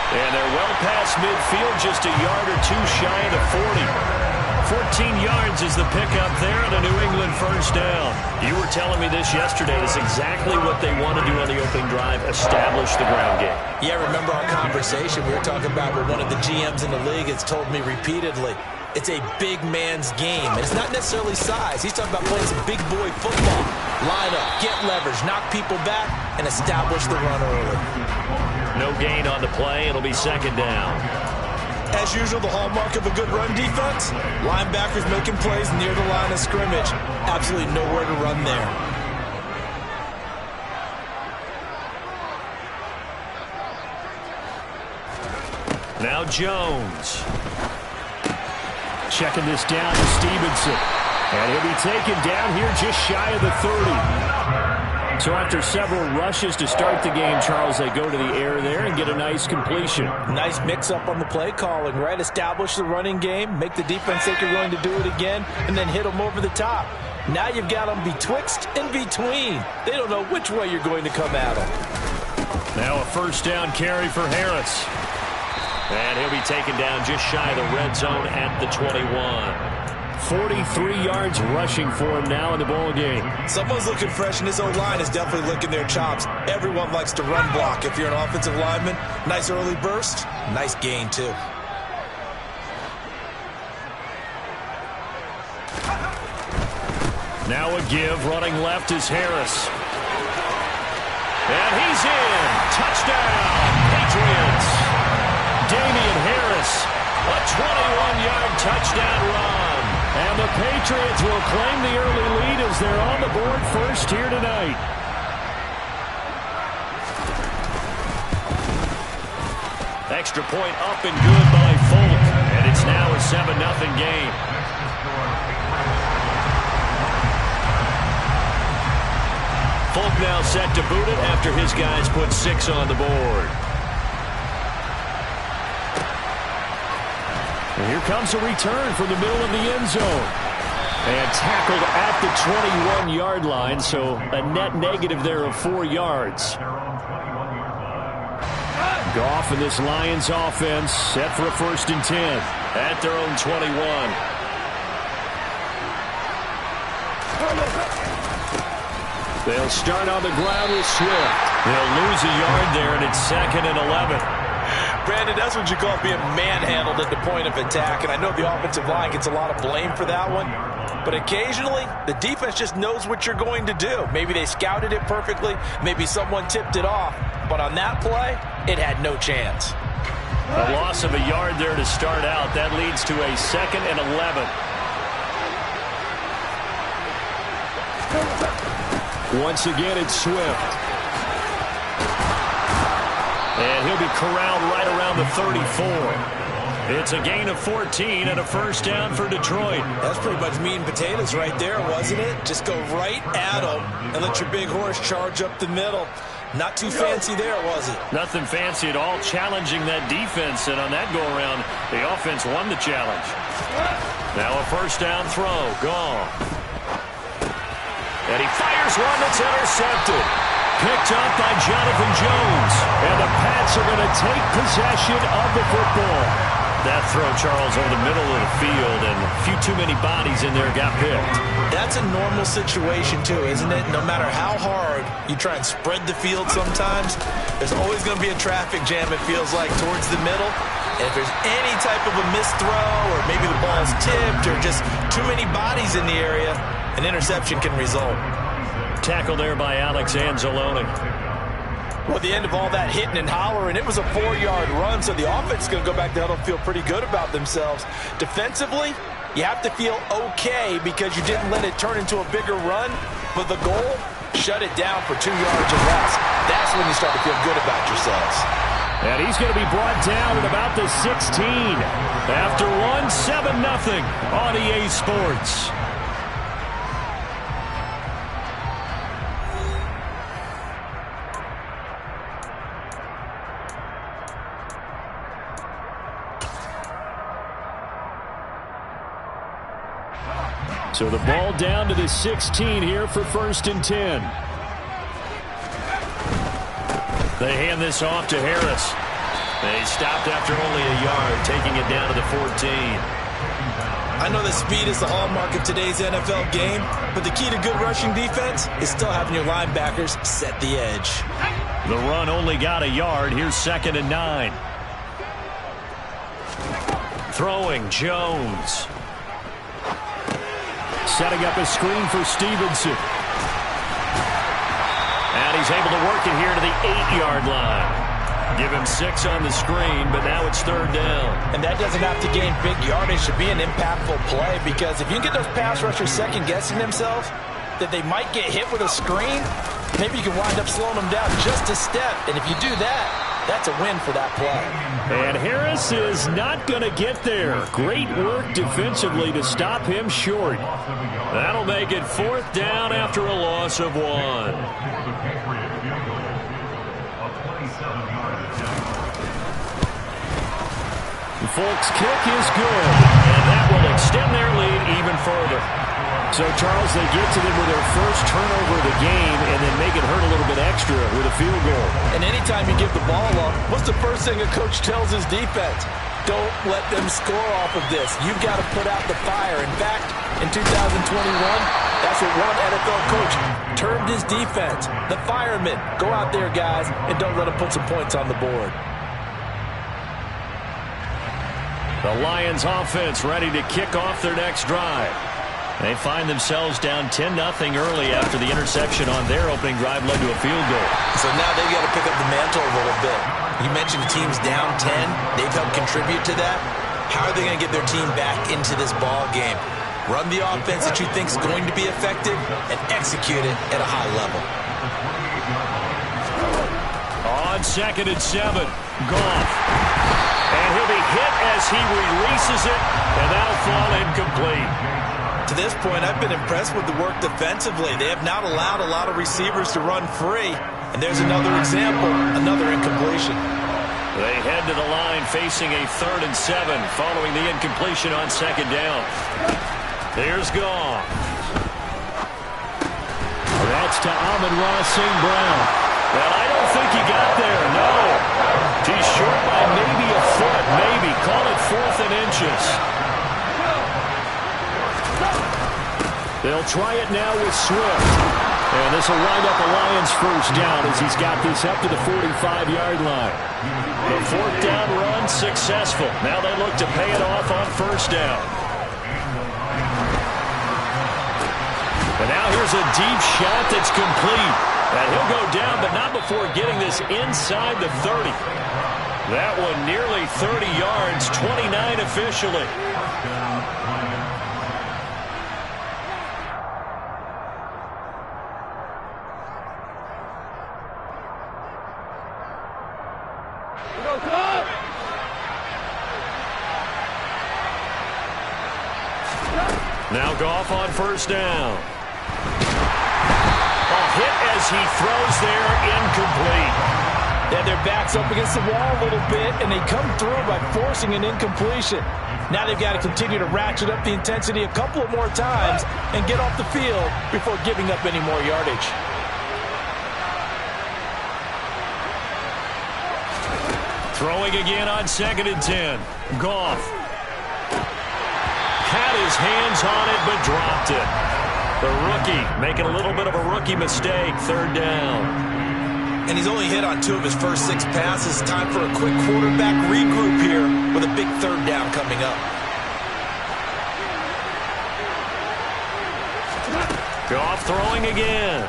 And they're well past midfield, just a yard or two shy of the 40. 14 yards is the pickup there and a New England first down. You were telling me this yesterday. It's exactly what they want to do on the opening drive, establish the ground game. Yeah, remember our conversation we were talking about where one of the GMs in the league has told me repeatedly, it's a big man's game. And it's not necessarily size. He's talking about playing some big boy football. Line up, get leverage, knock people back, and establish the run early. No gain on the play. It'll be second down. As usual, the hallmark of a good run defense, linebackers making plays near the line of scrimmage. Absolutely nowhere to run there. Now Jones. Checking this down to Stevenson. And he'll be taken down here just shy of the 30. So after several rushes to start the game, Charles, they go to the air there and get a nice completion. Nice mix-up on the play calling, right? Establish the running game, make the defense think you're going to do it again, and then hit them over the top. Now you've got them betwixt and between. They don't know which way you're going to come at them. Now a first down carry for Harris. And he'll be taken down just shy of the red zone at the 21. 43 yards rushing for him now in the ball game. Someone's looking fresh, and his O-line is definitely licking their chops. Everyone likes to run block. If you're an offensive lineman, nice early burst, nice gain too. Now a give, running left is Harris. And he's in. Touchdown, Patriots. Damian Harris, a 21-yard touchdown run. And the Patriots will claim the early lead as they're on the board first here tonight. Extra point up and good by Folk. And it's now a 7-0 game. Folk now set to boot it after his guys put 6 on the board. And here comes a return from the middle of the end zone. And tackled at the 21-yard line, so a net negative there of 4 yards. Goff and this Lions offense set for a 1st and 10 at their own 21. They'll start on the ground with Swift. They'll lose a yard there, and it's 2nd and 11. Brandon, that's what you call being manhandled at the point of attack, and I know the offensive line gets a lot of blame for that one, but occasionally the defense just knows what you're going to do. Maybe they scouted it perfectly, maybe someone tipped it off, but on that play, it had no chance. A loss of a yard there to start out. That leads to a 2nd and 11. Once again, it's Swift. And he'll be corralled right around the 34. It's a gain of 14 and a first down for Detroit. That's pretty much meat and potatoes right there, wasn't it? Just go right at them and let your big horse charge up the middle. Not too fancy there, was it? Nothing fancy at all, challenging that defense. And on that go-around, the offense won the challenge. Now a first down throw. Gone. And he fires one that's intercepted. Picked up by Jonathan Jones. And the Pats are going to take possession of the football. That throw, Charles, over the middle of the field, and a few too many bodies in there got picked. That's a normal situation, too, isn't it? No matter how hard you try and spread the field sometimes, there's always going to be a traffic jam, it feels like, towards the middle. And if there's any type of a missed throw, or maybe the ball's tipped, or just too many bodies in the area, an interception can result. Tackle there by Alex Anzalone. Well, the end of all that hitting and hollering, it was a 4-yard run, so the offense is going to go back there and feel pretty good about themselves. Defensively, you have to feel okay because you didn't let it turn into a bigger run, but the goal, shut it down for 2 yards or less. That's when you start to feel good about yourselves. And he's going to be brought down at about the 16. After one, 7-0 on EA Sports. So the ball down to the 16 here for 1st and 10. They hand this off to Harris. They stopped after only a yard, taking it down to the 14. I know that speed is the hallmark of today's NFL game, but the key to good rushing defense is still having your linebackers set the edge. The run only got a yard. Here's 2nd and 9. Throwing, Jones. Setting up a screen for Stevenson. And he's able to work it here to the 8-yard line. Give him 6 on the screen, but now it's 3rd down. And that doesn't have to gain big yardage to be an impactful play, because if you can get those pass rushers second-guessing themselves that they might get hit with a screen, maybe you can wind up slowing them down just a step. And if you do that, that's a win for that play. And Harris is not going to get there. Great work defensively to stop him short. That'll make it 4th down after a loss of 1. Folks' kick is good, and that will extend their lead even further. So, Charles, they get to them with their first turnover of the game and then make it hurt a little bit extra with a field goal. And anytime you give the ball up, what's the first thing a coach tells his defense? Don't let them score off of this. You've got to put out the fire. In fact, in 2021, that's what one NFL coach termed his defense. The firemen. Go out there, guys, and don't let them put some points on the board. The Lions offense ready to kick off their next drive. They find themselves down 10-0 early after the interception on their opening drive led to a field goal. So now they've got to pick up the mantle a little bit. You mentioned the team's down 10. They've helped contribute to that. How are they going to get their team back into this ball game? Run the offense that you think is going to be effective and execute it at a high level. On 2nd and 7, Goff. And he'll be hit as he releases it, and that'll fall incomplete. To this point, I've been impressed with the work defensively. They have not allowed a lot of receivers to run free. And there's another example, another incompletion. They head to the line facing a 3rd and 7 following the incompletion on 2nd down. Here's Goff. That's to Amon-Ra St. Brown. Well, I don't think he got there, no. He's short by maybe a foot, maybe. Call it 4th and inches. They'll try it now with Swift. And this will wind up a Lions first down as he's got this up to the 45-yard line. The 4th down run successful. Now they look to pay it off on 1st down. And now here's a deep shot that's complete. And he'll go down, but not before getting this inside the 30. That one nearly 30 yards, 29 officially. Now Goff on 1st down. A hit as he throws there, incomplete. Yeah, their back's up against the wall a little bit, and they come through by forcing an incompletion. Now they've got to continue to ratchet up the intensity a couple of more times and get off the field before giving up any more yardage. Throwing again on 2nd and 10. Goff. Had his hands on it, but dropped it. The rookie making a little bit of a rookie mistake, 3rd down. And he's only hit on 2 of his first 6 passes. Time for a quick quarterback regroup here with a big 3rd down coming up. Goff throwing again.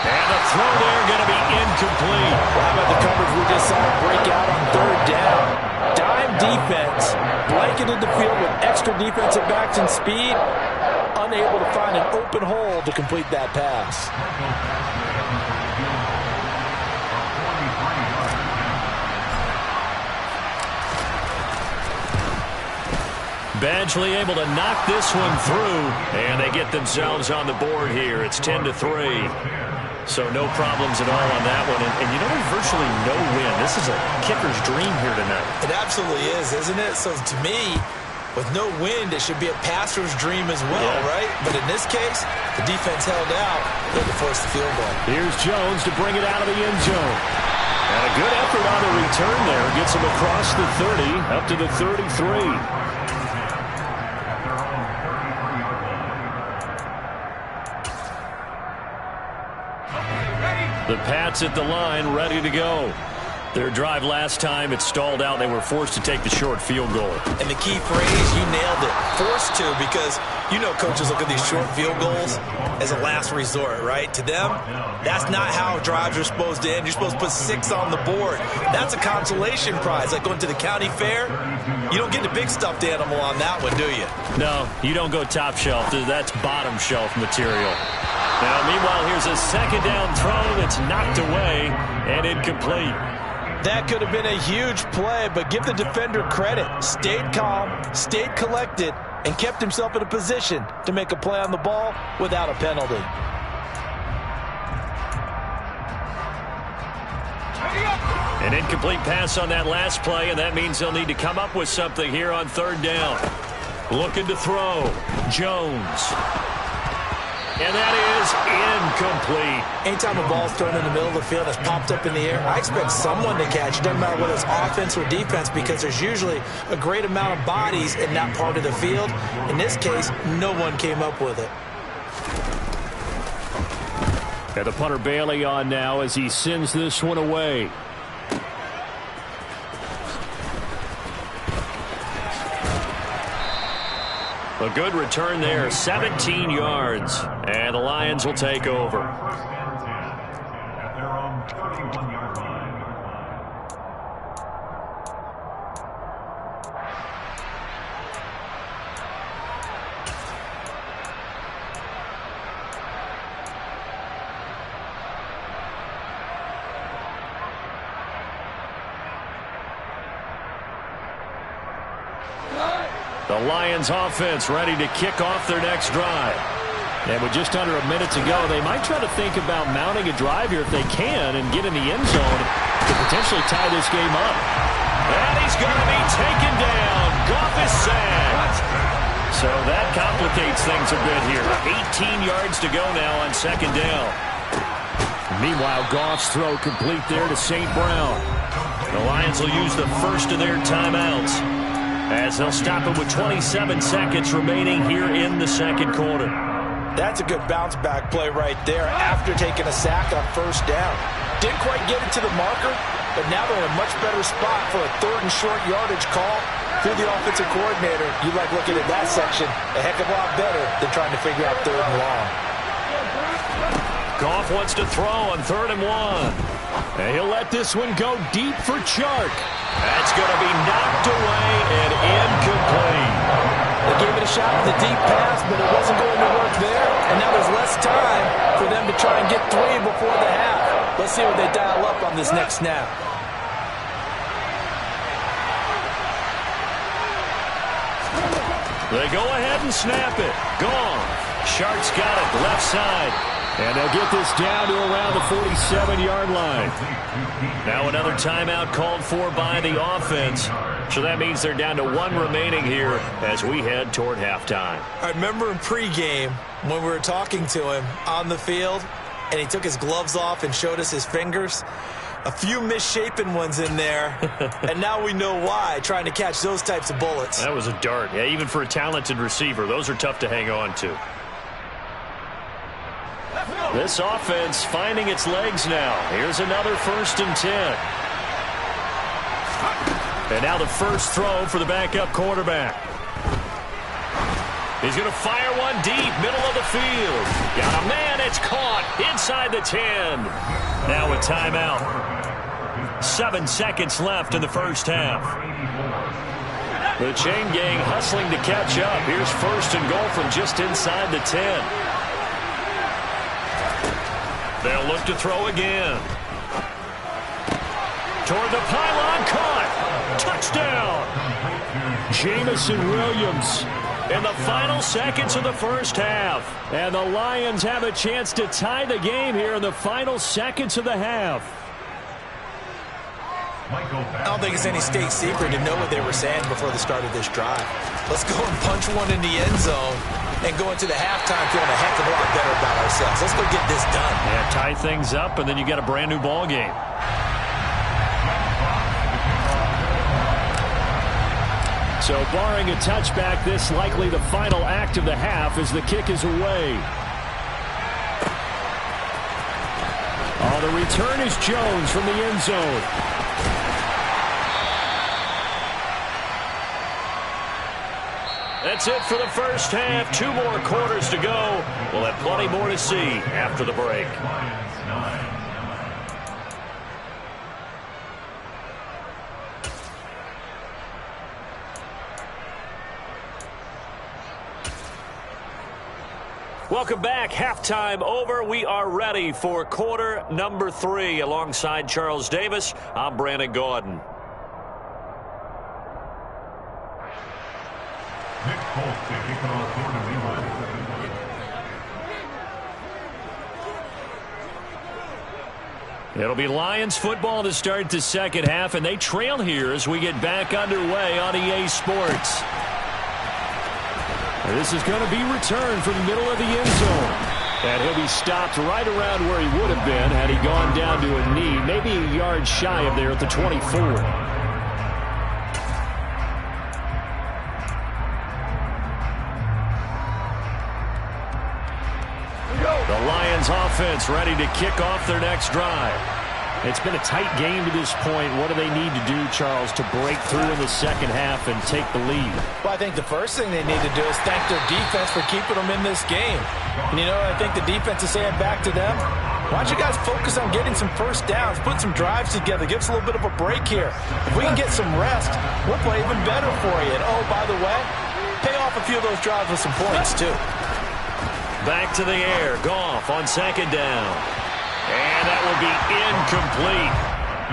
And the throw there going to be incomplete. Well, how about the coverage we just saw break out on 3rd down? Dime defense, blanketed the field with extra defensive backs and speed, unable to find an open hole to complete that pass. Badgley able to knock this one through, and they get themselves on the board here. It's 10-3. So no problems at all on that one. And you know, there's virtually no win. This is a kicker's dream here tonight. It absolutely is, isn't it? So to me, with no wind, it should be a passer's dream as well, right? But in this case, the defense held out. They had to force the field goal. Here's Jones to bring it out of the end zone. And a good effort return there gets them across the 30, up to the 33. The Pats at the line, ready to go. Their drive last time, it stalled out. They were forced to take the short field goal. And the key phrase, you nailed it, forced to, because you know coaches look at these short field goals as a last resort, right? To them, that's not how drives are supposed to end. You're supposed to put 6 on the board. That's a consolation prize. Like going to the county fair, you don't get the big stuffed animal on that one, do you? No, you don't go top shelf. That's bottom shelf material. Now, meanwhile, here's a second down throw that's knocked away and incomplete. That could have been a huge play, but give the defender credit. Stayed calm, stayed collected, and kept himself in a position to make a play on the ball without a penalty. An incomplete pass on that last play, and that means they'll need to come up with something here on third down. Looking to throw. Jones. And that is incomplete. Anytime a ball's thrown in the middle of the field that's popped up in the air, I expect someone to catch. It doesn't matter whether it's offense or defense, because there's usually a great amount of bodies in that part of the field. In this case, no one came up with it. And the punter Bailey on now as he sends this one away. A good return there, 17 yards, and the Lions will take over. At their own 31-yard line. The Lions offense ready to kick off their next drive. And with just under a minute to go, they might try to think about mounting a drive here if they can and get in the end zone to potentially tie this game up. And he's going to be taken down. Goff is sacked. So that complicates things a bit here. 18 yards to go now on second down. Meanwhile, Goff's throw complete there to St. Brown. The Lions will use the first of their timeouts, as they'll stop it with 27 seconds remaining here in the second quarter. That's a good bounce-back play right there after taking a sack on first down. Didn't quite get it to the marker, but now they're in a much better spot for a third and short yardage call through the offensive coordinator. You like looking at that section a heck of a lot better than trying to figure out third and long. Goff wants to throw on 3rd and 1. And he'll let this one go deep for Chark. That's going to be knocked away and incomplete. They gave it a shot with the deep pass, but it wasn't going to work there. And now there's less time for them to try and get 3 before the half. Let's see what they dial up on this next snap. They go ahead and snap it. Gone. Shark's got it left side. And they'll get this down to around the 47-yard line. Now another timeout called for by the offense. So that means they're down to 1 remaining here as we head toward halftime. I remember in pregame when we were talking to him on the field, and he took his gloves off and showed us his fingers. A few misshapen ones in there, and now we know why, trying to catch those types of bullets. That was a dart. Yeah, even for a talented receiver, those are tough to hang on to. This offense finding its legs now. Here's another 1st and 10. And now the first throw for the backup quarterback. He's going to fire one deep, middle of the field. Got a man, it's caught inside the 10. Now a timeout. 7 seconds left in the first half. The chain gang hustling to catch up. Here's 1st and goal from just inside the 10. They'll look to throw again. Toward the pylon, caught. Touchdown. Jamison Williams in the final seconds of the first half. And the Lions have a chance to tie the game here in the final seconds of the half. I don't think it's any state secret to know what they were saying before the start of this drive. Let's go and punch one in the end zone and go into the halftime feeling a heck of a lot better about ourselves. Let's go get this done. Yeah, tie things up, and then you get a brand new ball game. So barring a touchback, this likely the final act of the half as the kick is away. Oh, the return is Jones from the end zone. That's it for the first half. 2 more quarters to go. We'll have plenty more to see after the break. Welcome back. Halftime over. We are ready for quarter number 3. Alongside Charles Davis, I'm Brandon Gaudin. Nick Foles to kick off quarter number 1. It'll be Lions football to start the second half, and they trail here as we get back underway on EA Sports. This is going to be returned from the middle of the end zone. And he'll be stopped right around where he would have been had he gone down to a knee, maybe a yard shy of there at the 24. The Lions offense ready to kick off their next drive. It's been a tight game to this point. What do they need to do, Charles, to break through in the second half and take the lead? Well, I think the first thing they need to do is thank their defense for keeping them in this game. And, you know, I think the defense is saying back to them, why don't you guys focus on getting some first downs, put some drives together, give us a little bit of a break here. If we can get some rest, we'll play even better for you. And, oh, by the way, pay off a few of those drives with some points, too. Back to the air. Goff on second down. And that will be incomplete.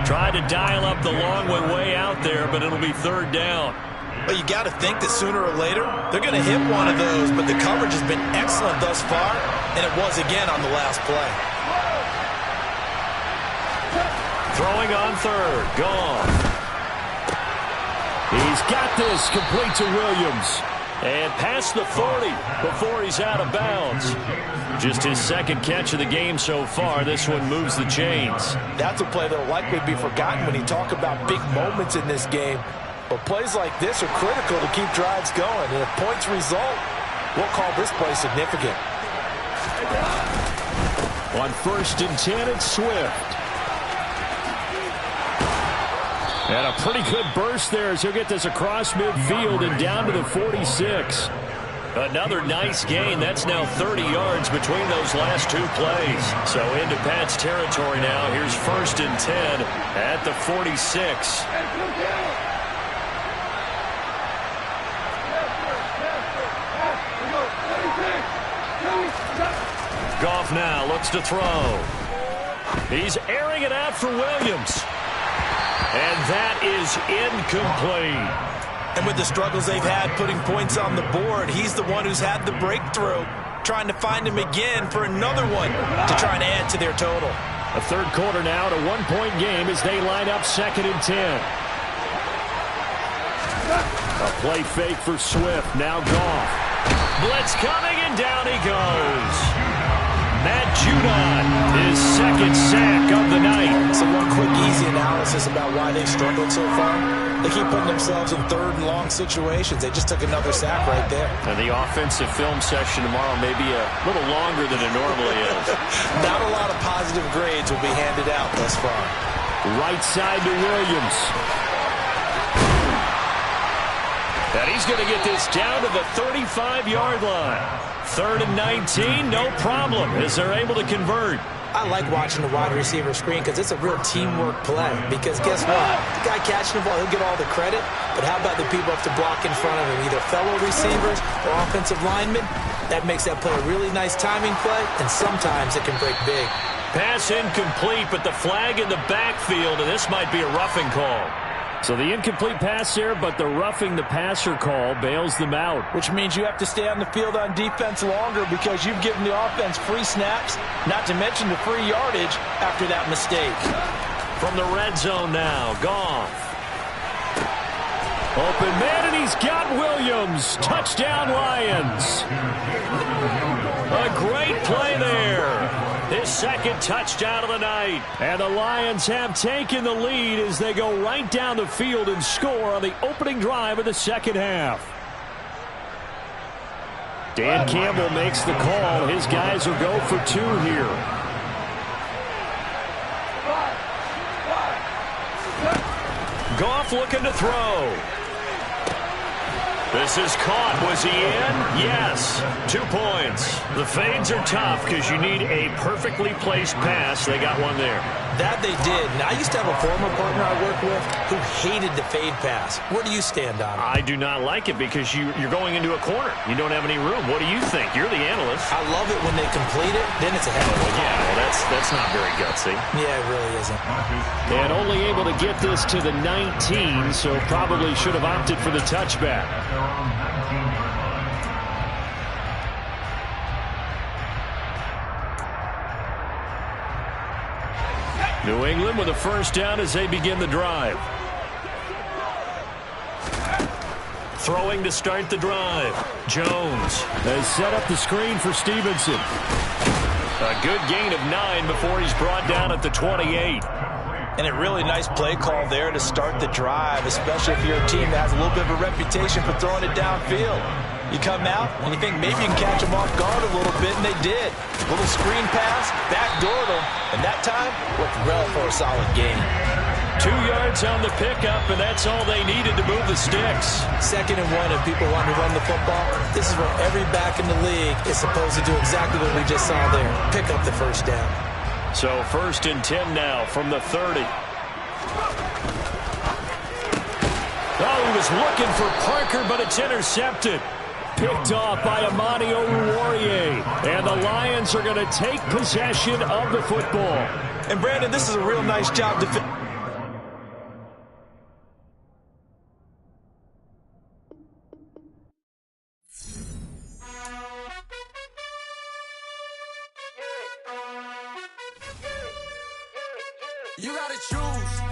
Tried to dial up the long one way out there, but it'll be third down. Well, you got to think that sooner or later, they're going to hit one of those, but the coverage has been excellent thus far, and it was again on the last play. Throwing on third. Goff. He's got this, complete to Williams. And past the 40 before he's out of bounds. Just his second catch of the game so far. This one moves the chains. That's a play that will likely be forgotten when you talk about big moments in this game. But plays like this are critical to keep drives going. And if points result, we'll call this play significant. On 1st and 10, it's Swift. And a pretty good burst there as he'll get this across midfield and down to the 46. Another nice gain. That's now 30 yards between those last 2 plays. So into Pat's territory now. Here's 1st and 10 at the 46. Goff now looks to throw. He's airing it out for Williams. And that is incomplete. And with the struggles they've had putting points on the board, he's the one who's had the breakthrough, trying to find him again for another one to try and add to their total. A third quarter now, at a 1-point game as they line up 2nd and 10. A play fake for Swift. Now Goff. Blitz coming, and down he goes. Matt Judon, his second sack of the night. So one quick, easy analysis about why they've struggled so far. They keep putting themselves in 3rd and long situations. They just took another sack right there. And the offensive film session tomorrow may be a little longer than it normally is. Not a lot of positive grades will be handed out thus far. Right side to Williams. And he's going to get this down to the 35-yard line. 3rd and 19, no problem, as they're able to convert. I like watching the wide receiver screen because it's a real teamwork play. Because guess what? The guy catching the ball, he'll get all the credit. But how about the people up to block in front of him, either fellow receivers or offensive linemen? That makes that play a really nice timing play, and sometimes it can break big. Pass incomplete, but the flag in the backfield, and this might be a roughing call. So the incomplete pass there, but the roughing the passer call bails them out. Which means you have to stay on the field on defense longer because you've given the offense free snaps, not to mention the free yardage after that mistake. From the red zone now, Goff. Open man, and he's got Williams. Touchdown, Lions. A great play there. His second touchdown of the night. And the Lions have taken the lead as they go right down the field and score on the opening drive of the second half. Dan Campbell makes the call. His guys will go for 2 here. Goff looking to throw. This is caught. Was he in? Yes. 2 points. The fades are tough because you need a perfectly placed pass. They got one there. That they did. Now, I used to have a former partner I worked with who hated the fade pass. Where do you stand on it? I do not like it because you're going into a corner. You don't have any room. What do you think? You're the analyst. I love it when they complete it. Then it's a heck of a yeah, well, that's not very gutsy. Yeah, it really isn't. And only able to get this to the 19, so probably should have opted for the touchback. New England with a first down as they begin the drive. Throwing to start the drive. Jones has set up the screen for Stevenson. A good gain of 9 before he's brought down at the 28. And a really nice play call there to start the drive, especially if you're a team that has a little bit of a reputation for throwing it downfield. You come out and you think maybe you can catch them off guard a little bit, and they did. Little screen pass, backdoored them, and that time worked well for a solid gain. 2 yards on the pickup, and that's all they needed to move the sticks. 2nd and 1, and people want to run the football. This is where every back in the league is supposed to do exactly what we just saw there. Pick up the first down. So 1st and 10 now from the 30. Oh, he was looking for Parker, but it's intercepted. Picked off by Amani Oruwariye. And the Lions are going to take possession of the football. And, Brandon, this is a real nice job to finish. You gotta choose.